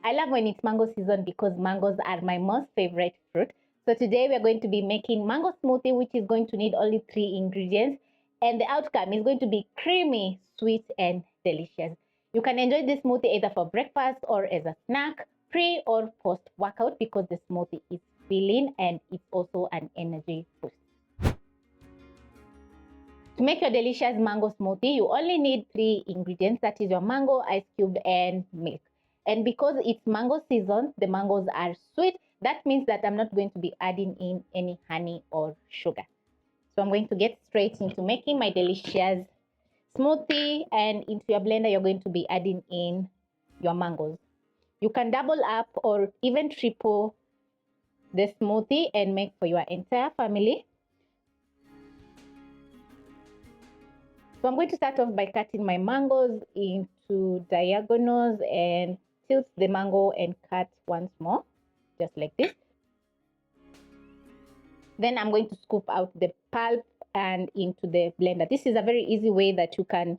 I love when it's mango season because mangoes are my most favorite fruit. So today we are going to be making mango smoothie, which is going to need only 3 ingredients. And the outcome is going to be creamy, sweet, and delicious. You can enjoy this smoothie either for breakfast or as a snack, pre or post workout, because the smoothie is filling and it's also an energy boost. To make your delicious mango smoothie, you only need 3 ingredients. That is your mango, ice cube, and milk. And because it's mango season, the mangoes are sweet. That means that I'm not going to be adding in any honey or sugar. So I'm going to get straight into making my delicious smoothie. And into your blender, you're going to be adding in your mangoes. You can double up or even triple the smoothie and make for your entire family. So I'm going to start off by cutting my mangoes into diagonals and tilt the mango and cut once more, just like this. Then I'm going to scoop out the pulp and into the blender. This is a very easy way that you can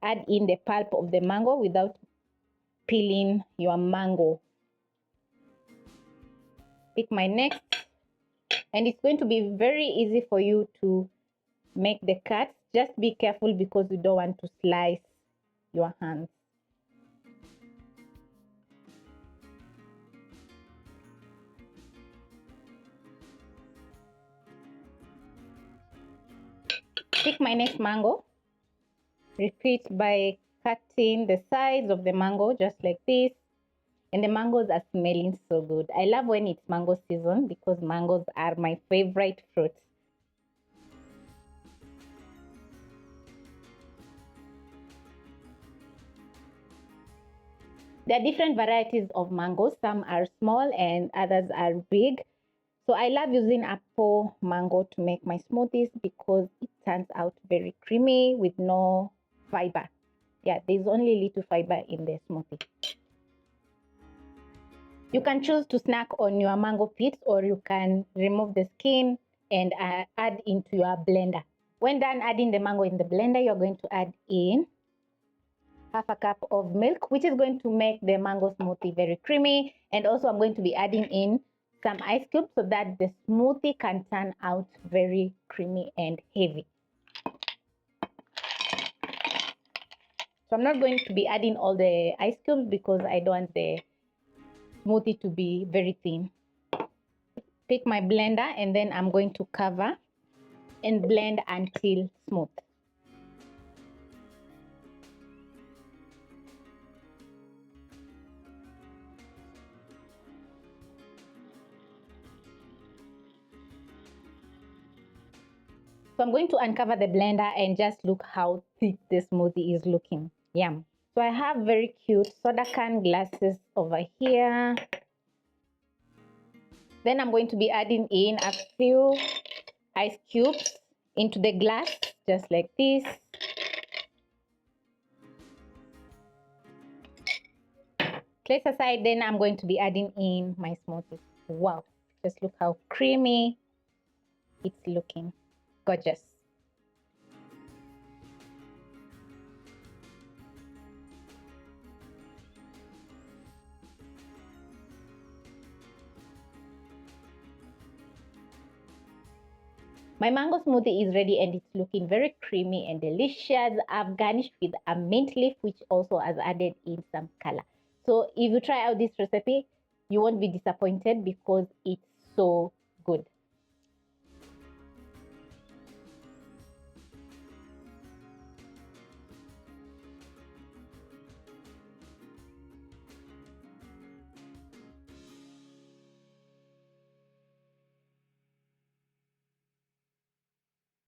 add in the pulp of the mango without peeling your mango. Pick my next, and it's going to be very easy for you to make the cuts. Just be careful because you don't want to slice your hands. Pick my next mango. Repeat by cutting the sides of the mango just like this. And the mangoes are smelling so good. I love when it's mango season because mangoes are my favorite fruit. There are different varieties of mangoes. Some are small and others are big. So I love using apple mango to make my smoothies because it turns out very creamy with no fiber. Yeah, there's only little fiber in the smoothie. You can choose to snack on your mango pits, or you can remove the skin and add into your blender. When done adding the mango in the blender, you're going to add in half a cup of milk, which is going to make the mango smoothie very creamy. And also I'm going to be adding in some ice cubes so that the smoothie can turn out very creamy and heavy. So I'm not going to be adding all the ice cubes because I don't want the smoothie to be very thin. Pick my blender and then I'm going to cover and blend until smooth. So I'm going to uncover the blender and just look how thick the smoothie is looking. Yum. So I have very cute soda can glasses over here. Then I'm going to be adding in a few ice cubes into the glass, just like this. Place aside, then I'm going to be adding in my smoothie. Wow, just look how creamy it's looking. Gorgeous. My mango smoothie is ready and it's looking very creamy and delicious. I've garnished with a mint leaf, which also has added in some color. So if you try out this recipe, you won't be disappointed because it's so good.